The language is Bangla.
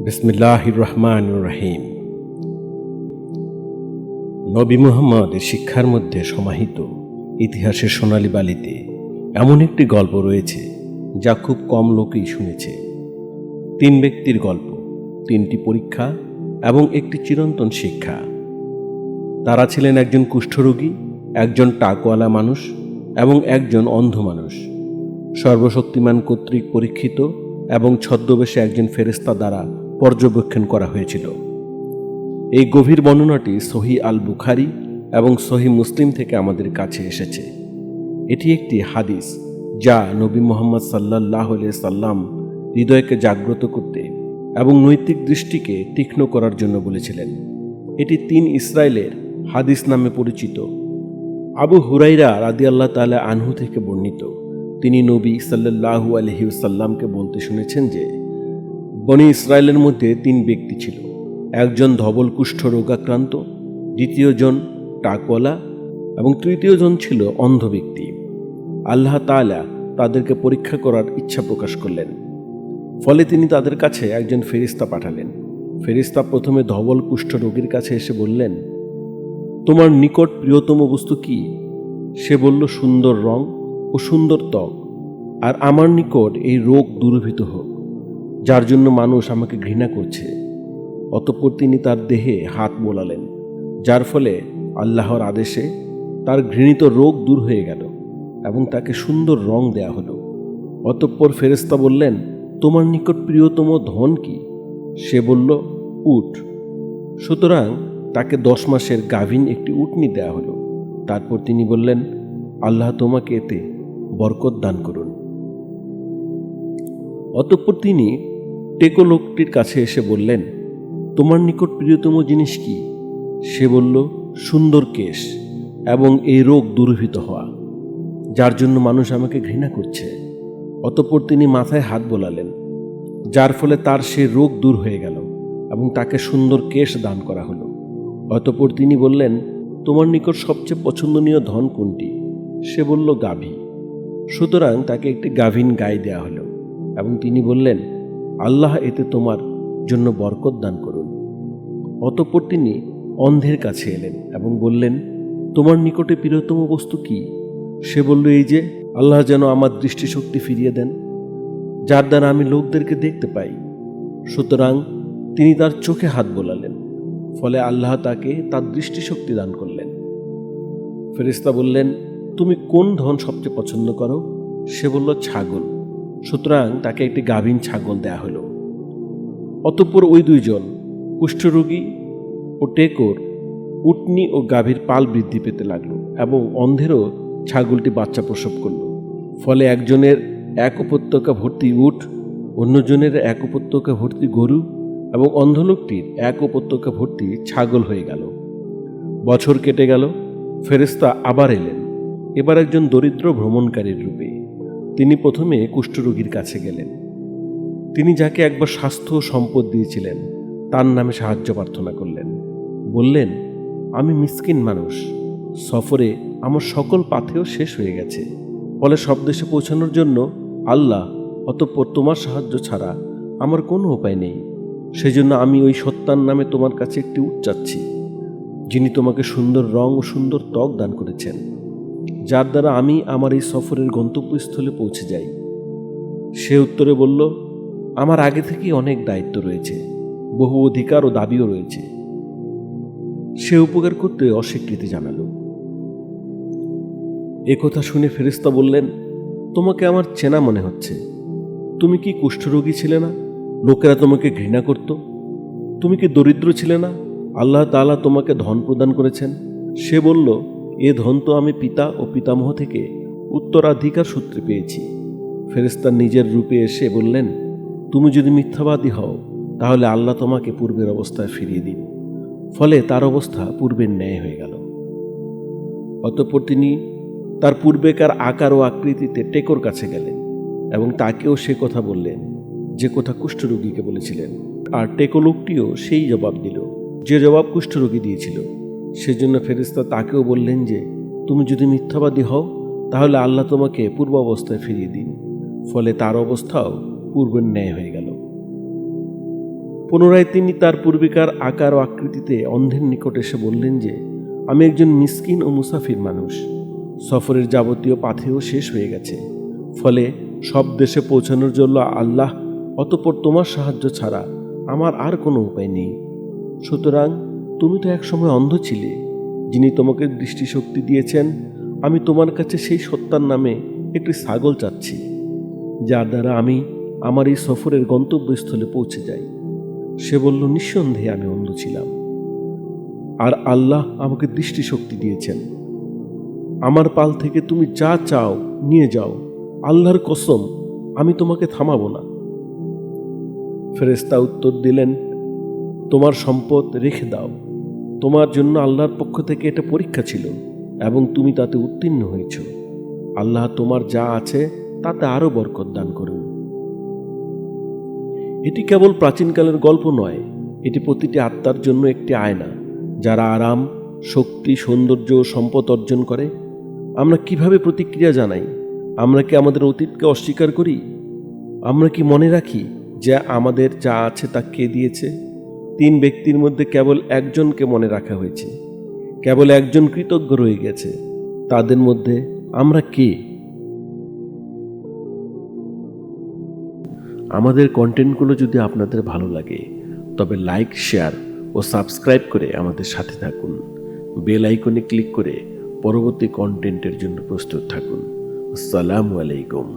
বিসমিল্লাহির রহমানির রহিম। নবী মুহাম্মদের শিক্ষার মধ্যে সমাহিত ইতিহাসের সোনালী বালিতে এমন একটি গল্প রয়েছে যা খুব কম লোকই শুনেছে। 3 ব্যক্তির গল্প, 3টি পরীক্ষা এবং একটি চিরন্তন শিক্ষা। তারা ছিলেন একজন কুষ্ঠরোগী, একজন টাকওয়ালা মানুষ এবং একজন অন্ধ মানুষ। সর্বশক্তিমান কর্তৃক পরীক্ষিত এবং ছদ্মবেশে একজন ফেরেশতা দ্বারা পর্যবেক্ষণ করা হয়েছিল। এই গভীর বর্ণনাটি সহিহ আল বুখারী এবং সহিহ মুসলিম থেকে আমাদের কাছে এসেছে। এটি একটি হাদিস যা নবী মুহাম্মদ সাল্লাল্লাহু আলাইহি সাল্লাম হৃদয়কে জাগ্রত করতে এবং নৈতিক দৃষ্টিকে তীক্ষ্ণ করার জন্য বলেছিলেন। এটি 3 ইসরায়েলের হাদিস নামে পরিচিত। আবু হুরাইরা রাদিয়াল্লাহু তাআলা আনহু থেকে বর্ণিত, তিনি নবী সাল্লাল্লাহু আলাইহি ওয়াসাল্লামকে বলতে শুনেছেন যে বনি ইসরায়েলের মধ্যে 3 ব্যক্তি ছিল। একজন ধবল কুষ্ঠ রোগাক্রান্ত, দ্বিতীয়জন টাকওয়ালা এবং তৃতীয়জন ছিল অন্ধ ব্যক্তি। আল্লাহ তাআলা তাদেরকে পরীক্ষা করার ইচ্ছা প্রকাশ করলেন। ফলে তিনি তাদের কাছে একজন ফেরেশতা পাঠালেন। ফেরেশতা প্রথমে ধবল কুষ্ঠ রোগীর কাছে এসে বললেন, তোমার নিকট প্রিয়তম বস্তু কি? সে বলল, সুন্দর রং ও সুন্দর ত্বক, আর আমার নিকট এই রোগ দূরীভূত হোক, যার জন্য মানুষ আমাকে ঘৃণা করছে। অতঃপর তিনি তার দেহে হাত বোলালেন, যার ফলে আল্লাহর আদেশে তার ঘৃণিত রোগ দূর হয়ে গেল এবং তাকে সুন্দর রং দেয়া হলো। অতঃপর ফেরেশতা বললেন, তোমার নিকট প্রিয়তম ধন কি? সে বলল, উট। সুতরাং তাকে 10 মাসের গাভীন একটি উটনি দেয়া হলো। তারপর তিনি বললেন, আল্লাহ তোমাকে এতে বরকত দান করুন। অতঃপর তিনি টেকো লোকটির কাছে এসে বললেন, তোমার নিকট প্রিয়তম জিনিস কি? সে বলল, সুন্দর কেশ এবং এই রোগ দূরীভূত হওয়া, যার জন্য মানুষ আমাকে ঘৃণা করছে। অতঃপর তিনি মাথায় হাত বোলালেন, যার ফলে তার সে রোগ দূর হয়ে গেল এবং তাকে সুন্দর কেশ দান করা হলো। অতঃপর তিনি বললেন, তোমার নিকট সবচেয়ে পছন্দনীয় ধন কোনটি? সে বলল, গাভী। সুতরাং তাকে একটি গাভীন গাই দেয়া হলো এবং তিনি বললেন, আল্লাহ এতে তোমার জন্য বরকত দান করুন। অতঃপর তিনি অন্ধের কাছে এলেন এবং বললেন, তোমার নিকটে প্রিয়তম বস্তু কি? সে বলল, এই যে আল্লাহ যেন আমার দৃষ্টিশক্তি ফিরিয়ে দেন, যার দ্বারা আমি লোকদেরকে দেখতে পাই। সুতরাং তিনি তার চোখে হাত বোলালেন, ফলে আল্লাহ তাকে তার দৃষ্টিশক্তি দান করলেন। ফেরেশতা বললেন, তুমি কোন ধন সবচেয়ে পছন্দ করো? সে বলল, ছাগল। সুতরাং তাকে একটি গাভীন ছাগল দেয়া হলো। অতঃপর ওই 2 জন কুষ্ঠরোগী ও টেকোর উটনি ও গাভীর পাল বৃদ্ধি পেতে লাগলো এবং অন্ধেরও ছাগলটি বাচ্চা প্রসব করল। ফলে একজনের 1 উপত্যকা ভর্তি উট, অন্যজনের 1 উপত্যকা ভর্তি গরু এবং অন্ধ লোকটির 1 উপত্যকা ভর্তি ছাগল হয়ে গেল। বছর কেটে গেল। ফেরেশতা আবার এলেন, এবার একজন দরিদ্র ভ্রমণকারীর রূপে। তিনি প্রথমে কুষ্ঠরোগীর কাছে গেলেন। তিনি যাকে একবার স্বাস্থ্য ও সম্পদ দিয়েছিলেন তার নামে সাহায্য প্রার্থনা করলেন। বললেন, আমি মিসকিন মানুষ, সফরে আমার সকল পাথেয় শেষ হয়ে গেছে, ফলে সব দেশে পৌঁছানোর জন্য আল্লাহ অতঃপর তোমার সাহায্য ছাড়া আমার কোনো উপায় নেই। সেজন্য আমি ওই সত্তার নামে তোমার কাছে একটি উট চাচ্ছি, যিনি তোমাকে সুন্দর রং ও সুন্দর ত্বক দান করেছেন, যার দ্বারা আমি আমার এই সফরের গন্তব্যস্থলে পৌঁছে যাই। সে উত্তরে বলল, আমার আগে থেকেই অনেক দায়িত্ব রয়েছে, বহু অধিকার ও দাবিও রয়েছে। সে উপকার করতে অস্বীকৃতি জানালো। একথা শুনে ফেরেশতা বললেন, তোমাকে আমার চেনা মনে হচ্ছে। তুমি কি কুষ্ঠরোগী ছিলে না? লোকেরা তোমাকে ঘৃণা করত। তুমি কি দরিদ্র ছিলে না? আল্লাহ তাআলা তোমাকে ধন প্রদান করেছেন। সে বলল, এ ধন তো আমি পিতা ও পিতামহ থেকে উত্তরাধিকার সূত্রে পেয়েছি। ফেরেশতা নিজের রূপে এসে বললেন, তুমি যদি মিথ্যাবাদী হও তাহলে আল্লাহ তোমাকে পূর্বের অবস্থায় ফিরিয়ে দিন। ফলে তার অবস্থা পূর্বের ন্যায় হয়ে গেল। অতঃপর তিনি তার পূর্বেকার আকার ও আকৃতিতে টেকোর কাছে গেলেন এবং তাকেও সে কথা বললেন যে কথা কুষ্ঠরোগীকে বলেছিলেন। আর টেকো লোকটিও সেই জবাব দিল যে জবাব কুষ্ঠরোগী দিয়েছিল। সেজন্য ফেরেশতা তাকেও বললেন যে তুমি যদি মিথ্যাবাদী হও তাহলে আল্লাহ তোমাকে পূর্ব অবস্থায় ফিরিয়ে দিন। ফলে তার অবস্থাও পূর্বের ন্যায় হয়ে গেল। পুনরায় তিনি তার পূর্বেকার আকার ও আকৃতিতে অন্ধের নিকট এসে বললেন যে, আমি একজন মিসকিন ও মুসাফির মানুষ। সফরের যাবতীয় পাথেয় শেষ হয়ে গেছে, ফলে সব দেশে পৌঁছানোর জন্য আল্লাহ অতঃপর তোমার সাহায্য ছাড়া আমার আর কোনো উপায় নেই। সুতরাং তুমি তো একসময় অন্ধ ছিলে, যিনি তোমাকে দৃষ্টিশক্তি দিয়েছেন। আমি তোমার কাছে সেই সত্তার নামে একটি ছাগল চাচ্ছি, যার দ্বারা আমি আমার এই সফরের গন্তব্যস্থলে পৌঁছে যাই। সে বলল, নিঃসন্দেহে আমি অন্ধ ছিলাম, আর আল্লাহ আমাকে দৃষ্টিশক্তি দিয়েছেন। আমার পাল থেকে তুমি যা চাও নিয়ে যাও, আল্লাহর কসম আমি তোমাকে থামাবো না। ফেরেশতা উত্তর দিলেন, তোমার সম্পদ রেখে দাও। তোমার জন্য আল্লাহর পক্ষ থেকে এটা পরীক্ষা ছিল এবং তুমি তাতে উত্তীর্ণ হয়েছ। আল্লাহ তোমার যা আছে তাতে আরও বরকত দান করুন। এটি কেবল প্রাচীনকালের গল্প নয়, এটি প্রতিটি আত্মার জন্য একটি আয়না। যারা আরাম, শক্তি, সৌন্দর্য ও সম্পদ অর্জন করে, আমরা কিভাবে প্রতিক্রিয়া জানাই? আমরা কি আমাদের অতীতকে অস্বীকার করি? আমরা কি মনে রাখি যে আমাদের যা আছে তা কে দিয়েছে? 3 ব্যক্তির মধ্যে কেবল একজনকে মনে রাখা হয়েছে, কেবল একজন কৃতজ্ঞ রয়ে গেছে। তাদের মধ্যে আমরা কে? আমাদের কন্টেন্টগুলো যদি আপনাদের ভালো লাগে, তবে লাইক, শেয়ার ও সাবস্ক্রাইব করে আমাদের সাথে থাকুন। বেল আইকনে ক্লিক করে পরবর্তী কন্টেন্টের জন্য প্রস্তুত থাকুন। আসসালামু আলাইকুম।